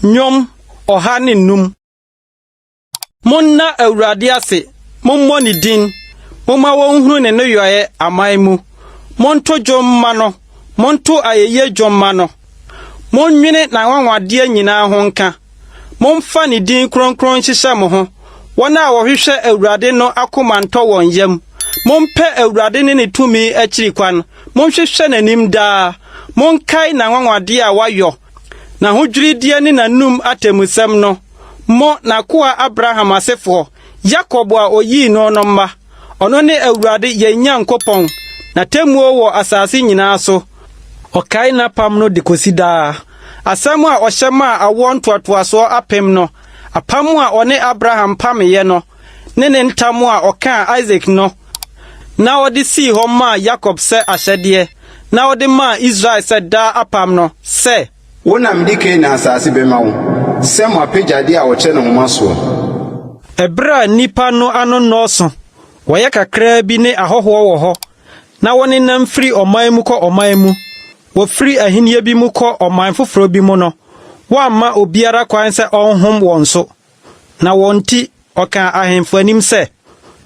Nyom ohane num. Monna awurade ase, mommo ni din. Momma wonhunu ne no yoye amaimu. Monto jomma no, monto ayeye jomma no. Monwene na wanwade nyina ho nka. Momfa ni din kronkron hyehyɛ mo ho. Wona wohwehwɛ awurade no akomantɔ won yam. Mompɛ awurade ne tumi akiri kwan. Monhwehwɛ nanim daa. Monkai na wanwade a wayo. Na hodwiridie ne nanum atemusɛm no. Mo na koa Abraham asefo. Jacob a oyi no no mma. Ono ne awurade ye Nyankopɔn. Na temuo wɔ asase nyinaa so. Okai na pam no de kosi daa. Asɛm a ɔhyɛma awɔ ntoatoaso apem no. Apam a ɔne Abraham pameye no. Ne ntam a ɔka Isaac no. Na ɔde si hɔ ma Jacob sɛ ahyɛdeɛ. Na ɔde ma Israel sɛ daa apam no sɛ wonam dike na asase bema wo. Sɛ mo apegyade a wɔkyɛ ne homa so. Ebra nipa no ano nɔɔso. Wɔyɛ kakra bi ne ahɔhoɔ wɔ hɔ. Na wɔne nam firi ɔman mu kɔ ɔman mu. Wɔfiri ahinie bi mu kɔ ɔman foforo bi mu no. Wɔamma obiara kwan sɛ ɔnhom wɔn so. Na wɔn ti ɔka ahemfo anim sɛ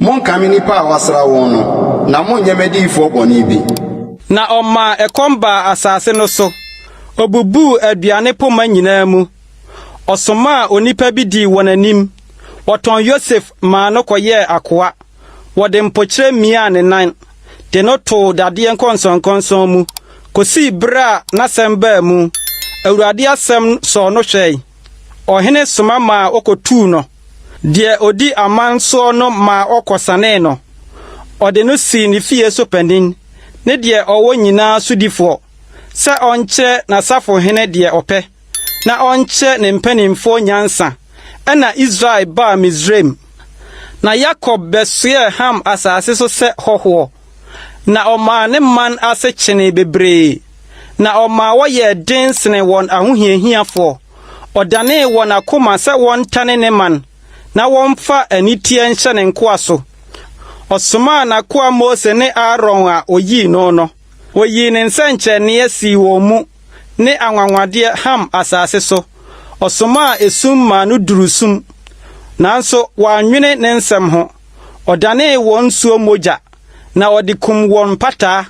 monka me nipa a wasra wɔn no. Na monyɛ mediyifo bɔne bi. Na ɔma ɛkɔm ba asase no so. Obubu aduane poma nyinaa mu. Ɔsoma onipa bi di wɔn anim. Wɔtɔn Yosef ma no kɔyɛ akoa. Wɔde mpokyerɛ mia ne nan. De no to dadeɛ nkɔnsɔnkɔnsɔn mu. Kosi bra n'asɛm baa mu. Awurade asɛm sɔ no hwɛe. Ɔhene soma ma okotuu no. Deɛ odi amanso no ma ɔkɔsane no. Ɔde no si ne fie so panin. Ne deɛ ɔwɔ nyinaa sodifoɔ. Sɛ ɔnkyɛ na safo hene deɛ ɔpɛ. Na ɔnkyɛ ne mpanimfo nyansa. Ɛna Israel ba Misraim. Na Jacob besoe Ham asase so sɛ hɔhoɔ. Na ɔma ne man ase kyene bebree. Na ɔma wɔyɛ den sene wɔn ahohiahiafoɔ. Ɔdane wɔn akoma sɛ wɔn tane ne man. Na wɔmfa anitie nhyɛ ne nkoa so. Ɔsoma na koa Mose ne Aaron a oyi no no. Oyi ne nsɛnkyerɛnneɛ si wɔn mu. Ne anwanwadeɛ Ham asase so. Ɔsoma esum ma no durusum. Nanso wanwene ne nsɛm ho. Ɔdane wɔn suo mogya. Na ɔde kum wɔn pataa.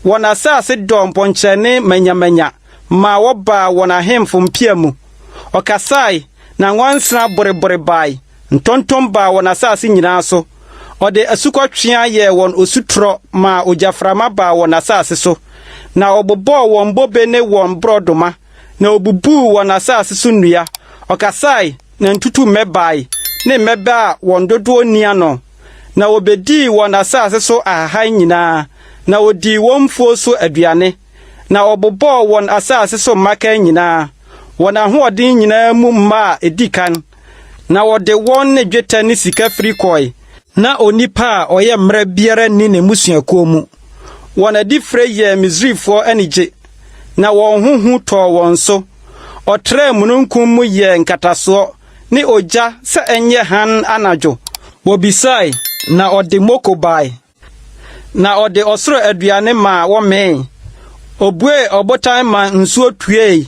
Wɔn asase dɔ mpɔnkyerɛne manyamanya. Ma wɔba wɔn ahemfo mpia mu. Ɔkasae na nwansena borebore bae. Ntontom ba wɔn asase nyinaa so. Ɔde asukɔtwea yɛ wɔn osutrɔ ma ogyaframa ba wɔn asase so. Na ɔbobɔ wɔn bobe ne wɔn brodoma. Na obubu wɔn asase so nnua. Ɔkasae na ntutu mɛbae. Ne mɛba a wɔn dodoɔ nia no. Na obedi wɔn asase so ahahan nyinaa. Na odi wɔn mfuo so aduane. Na ɔbobɔ wɔn asase so mmaka nyinaa. Wɔn ahoɔden nyinaa mu mma edi kan. Na wɔde wɔn ne dwetɛ ne sika firi kɔe. Na onipa a ɔyɛ mmara biara ni ne musuakuo mu. Wɔn adifre yɛ Misrifoɔ anigye. Na wɔn huhu tɔɔ wɔn so. Ɔtrɛ mununkum mu yɛ nkatasoɔ. Ne ogya sɛ ɛnyɛ han anadwo. Wɔbisae na ɔde moko bae. Na ɔde ɔsoro aduane ma wɔmee. Obue ɔbotan ma nsuo tuei.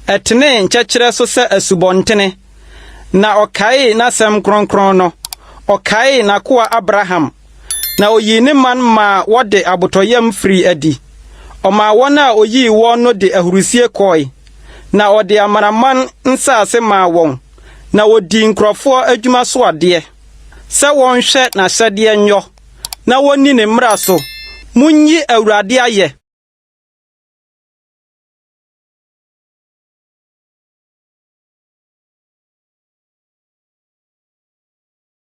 Ɛtene nkyɛkyerɛ so sɛ asubɔntene. Na ɔkae n'asɛm kronkron no. Ɔkae n'akoa Abraham. Na oyi ne man ma wɔde abotɔyam firi adi. Ɔma wɔn a oyi wɔn no de ahurusie kɔe. Na ɔde amanaman nsase ma wɔn. Na wodi nkurɔfoɔ adwuma so adeɛ. Sɛ wɔnhwɛ n'ahyɛdeɛ nyɔ. Na wonni ne mmara so. Munyi Awurade ayɛ.